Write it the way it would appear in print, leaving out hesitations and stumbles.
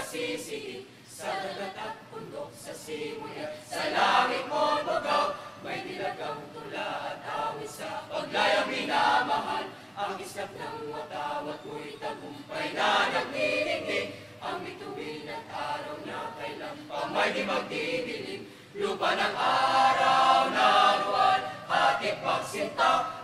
nagsisihi, sa dagat at bundok, sa simoy at sa langit mo bagaw, may nilagang tula at awit sa paglayang minamahal. Ang iskap ng watawat mo'y tagumpay na nagniningning, ang bituin at araw na kailan pa may di magdidilim. Lupa ng araw na ruwan, hatid pagsinta,